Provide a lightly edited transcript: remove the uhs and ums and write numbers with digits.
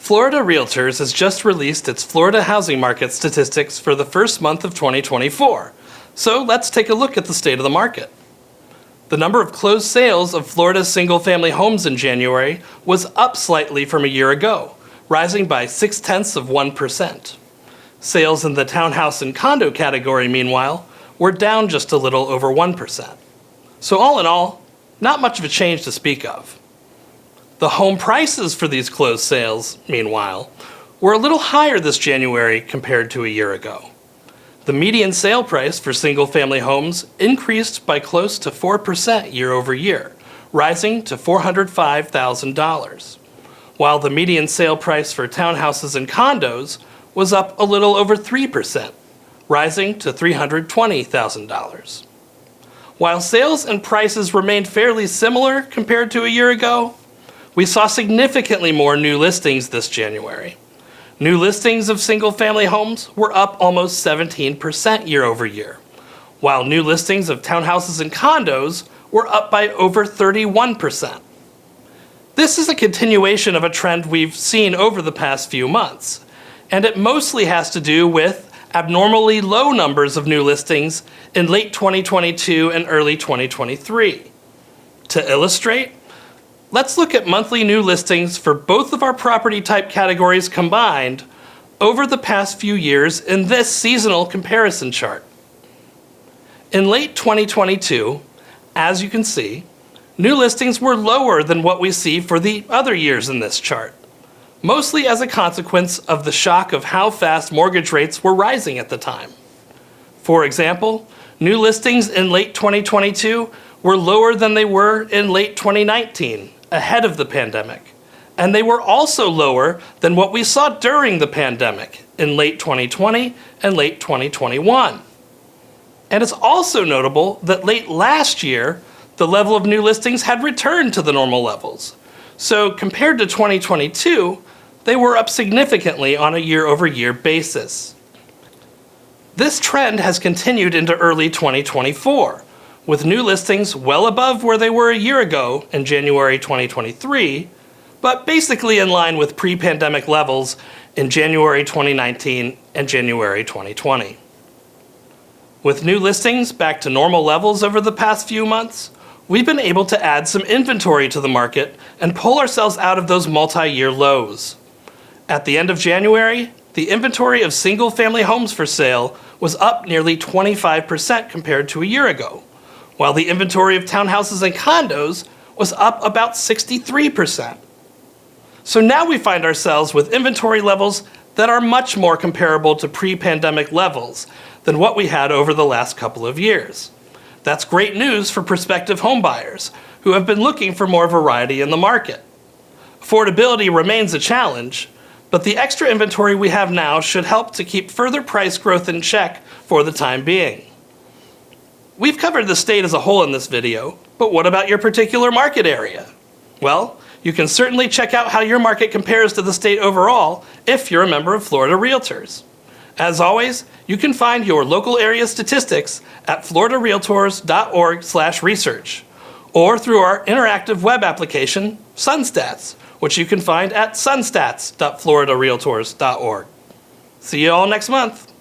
Florida Realtors has just released its Florida housing market statistics for the first month of 2024. So let's take a look at the state of the market. The number of closed sales of Florida's single-family homes in January was up slightly from a year ago, rising by 0.6%. Sales in the townhouse and condo category, meanwhile, were down just a little over 1%. So all in all, not much of a change to speak of. The home prices for these closed sales, meanwhile, were a little higher this January compared to a year ago. The median sale price for single-family homes increased by close to 4% year over year, rising to $405,000, while the median sale price for townhouses and condos was up a little over 3%, rising to $320,000. While sales and prices remained fairly similar compared to a year ago, we saw significantly more new listings this January. New listings of single-family homes were up almost 17% year over year, while new listings of townhouses and condos were up by over 31%. This is a continuation of a trend we've seen over the past few months, and it mostly has to do with abnormally low numbers of new listings in late 2022 and early 2023. To illustrate, let's look at monthly new listings for both of our property type categories combined over the past few years in this seasonal comparison chart. In late 2022, as you can see, new listings were lower than what we see for the other years in this chart, mostly as a consequence of the shock of how fast mortgage rates were rising at the time. For example, new listings in late 2022 were lower than they were in late 2019, ahead of the pandemic, and they were also lower than what we saw during the pandemic in late 2020 and late 2021. And it's also notable that late last year, the level of new listings had returned to the normal levels. So compared to 2022, they were up significantly on a year-over-year basis. This trend has continued into early 2024, with new listings well above where they were a year ago in January 2023, but basically in line with pre-pandemic levels in January 2019 and January 2020. With new listings back to normal levels over the past few months, we've been able to add some inventory to the market and pull ourselves out of those multi-year lows. At the end of January, the inventory of single-family homes for sale was up nearly 25% compared to a year ago, while the inventory of townhouses and condos was up about 63%. So now we find ourselves with inventory levels that are much more comparable to pre-pandemic levels than what we had over the last couple of years. That's great news for prospective homebuyers who have been looking for more variety in the market. Affordability remains a challenge, but the extra inventory we have now should help to keep further price growth in check for the time being. We've covered the state as a whole in this video, but what about your particular market area? Well, you can certainly check out how your market compares to the state overall if you're a member of Florida Realtors. As always, you can find your local area statistics at floridarealtors.org/research or through our interactive web application, SUNSTATS, which you can find at sunstats.floridarealtors.org. See you all next month.